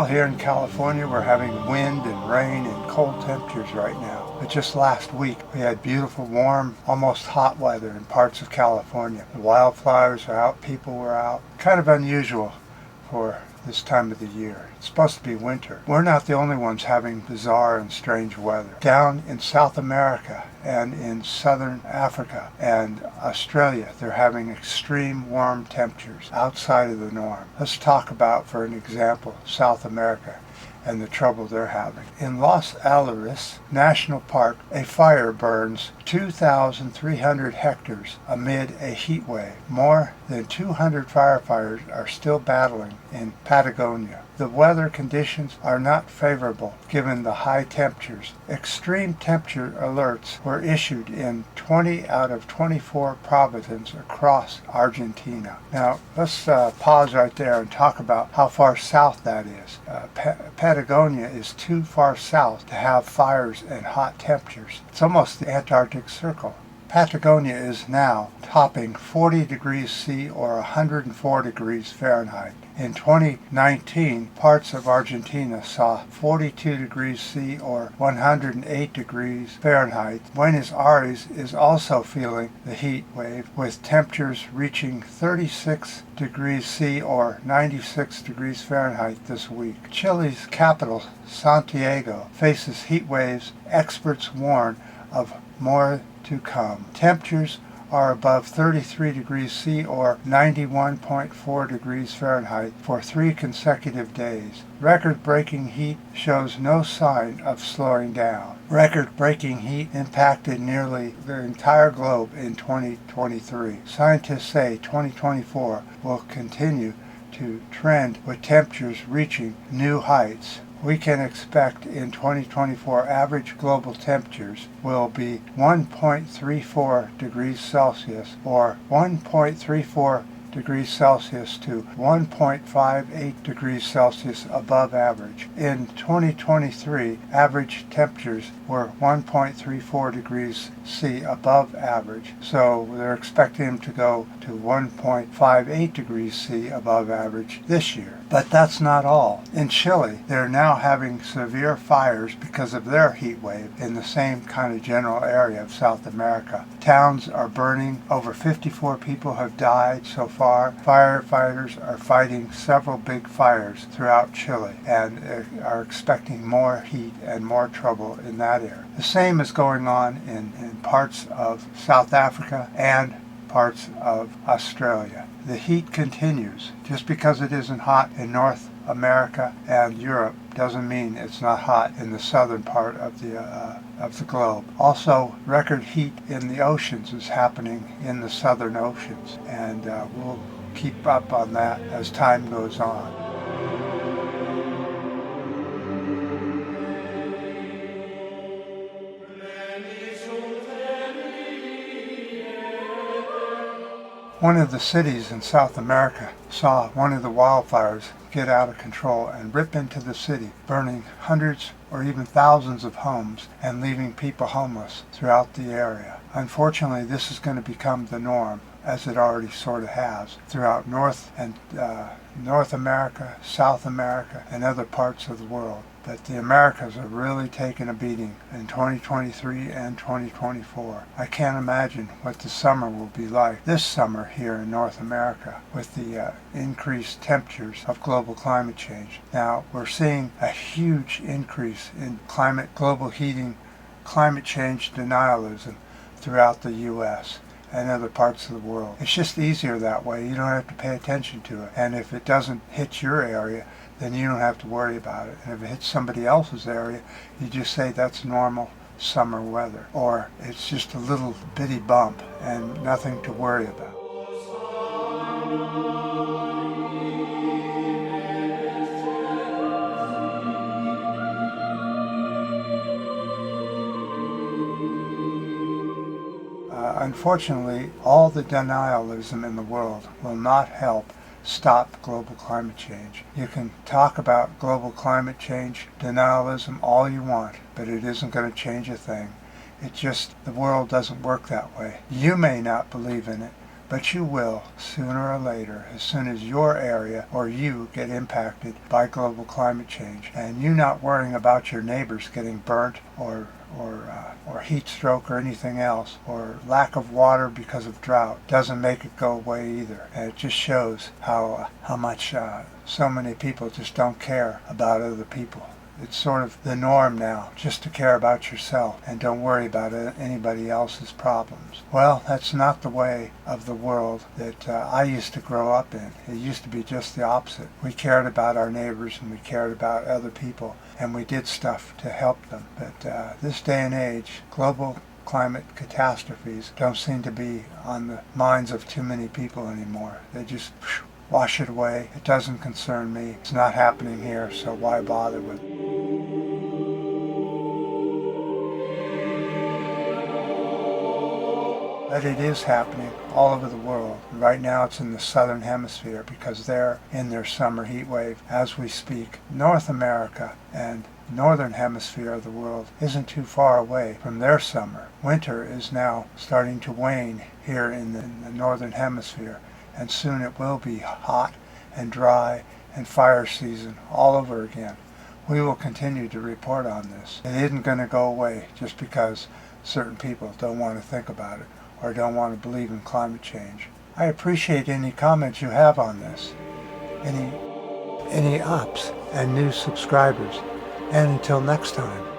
Well, here in California, we're having wind and rain and cold temperatures right now. But just last week, we had beautiful, warm, almost hot weather in parts of California. The wildflowers are out, people were out. Kind of unusual for this time of the year. It's supposed to be winter. We're not the only ones having bizarre and strange weather. Down in South America and in Southern Africa and Australia, they're having extreme warm temperatures outside of the norm. Let's talk about, for an example, South America and the trouble they're having. In Alerces National Park, a fire burns 2,300 hectares amid a heat wave. More than 200 firefighters are still battling in Patagonia. The weather conditions are not favorable given the high temperatures. Extreme temperature alerts were issued in 20 out of 24 provinces across Argentina. Now, let's pause right there and talk about how far south that is. Patagonia is too far south to have fires and hot temperatures. It's almost the Antarctic Circle. Patagonia is now topping 40 degrees C or 104 degrees Fahrenheit. In 2019, parts of Argentina saw 42 degrees C or 108 degrees Fahrenheit. Buenos Aires is also feeling the heat wave, with temperatures reaching 36 degrees C or 96 degrees Fahrenheit this week. Chile's capital, Santiago, faces heat waves. Experts warn of more to come. Temperatures are above 33 degrees C or 91.4 degrees Fahrenheit for 3 consecutive days. Record-breaking heat shows no sign of slowing down. Record-breaking heat impacted nearly the entire globe in 2023. Scientists say 2024 will continue to trend with temperatures reaching new heights. We can expect in 2024 average global temperatures will be 1.34 degrees Celsius or 1.34 degrees Celsius to 1.58 degrees Celsius above average. In 2023, average temperatures were 1.34 degrees C above average, so they're expecting them to go to 1.58 degrees C above average this year. But that's not all. In Chile, they're now having severe fires because of their heat wave in the same kind of general area of South America. Towns are burning. Over 54 people have died so far. Firefighters are fighting several big fires throughout Chile and are expecting more heat and more trouble in that area. The same is going on in parts of South Africa and parts of Australia. The heat continues. Just because it isn't hot in North America and Europe doesn't mean it's not hot in the southern part of the globe. Also, record heat in the oceans is happening in the southern oceans, and we'll keep up on that as time goes on. One of the cities in South America saw one of the wildfires get out of control and rip into the city, burning hundreds or even thousands of homes and leaving people homeless throughout the area. Unfortunately, this is going to become the norm, as it already sort of has, throughout North America, South America, and other parts of the world. But the Americas are really taking a beating in 2023 and 2024. I can't imagine what the summer will be like this summer here in North America with the increased temperatures of global climate change. Now, we're seeing a huge increase in global heating, climate change denialism throughout the U.S. and other parts of the world. It's just easier that way. You don't have to pay attention to it. And if it doesn't hit your area, then you don't have to worry about it. And if it hits somebody else's area, you just say that's normal summer weather. Or it's just a little bitty bump and nothing to worry about. Unfortunately, all the denialism in the world will not help stop global climate change. You can talk about global climate change denialism all you want, but it isn't going to change a thing. It just, the world doesn't work that way. You may not believe in it, but you will, sooner or later, as soon as your area or you get impacted by global climate change. And you not worrying about your neighbors getting burnt or heat stroke or anything else, or lack of water because of drought, doesn't make it go away either. And it just shows how much so many people just don't care about other people. It's sort of the norm now, just to care about yourself and don't worry about anybody else's problems. Well, that's not the way of the world that I used to grow up in. It used to be just the opposite. We cared about our neighbors and we cared about other people, and we did stuff to help them. But this day and age, global climate catastrophes don't seem to be on the minds of too many people anymore. They just wash it away. It doesn't concern me. It's not happening here, so why bother with it? But it is happening all over the world. Right now it's in the southern hemisphere because they're in their summer heat wave as we speak. North America and northern hemisphere of the world isn't too far away from their summer. Winter is now starting to wane here in the northern hemisphere, and soon it will be hot and dry and fire season all over again. We will continue to report on this. It isn't going to go away just because certain people don't want to think about it or don't want to believe in climate change. I appreciate any comments you have on this, any ups and new subscribers, and until next time.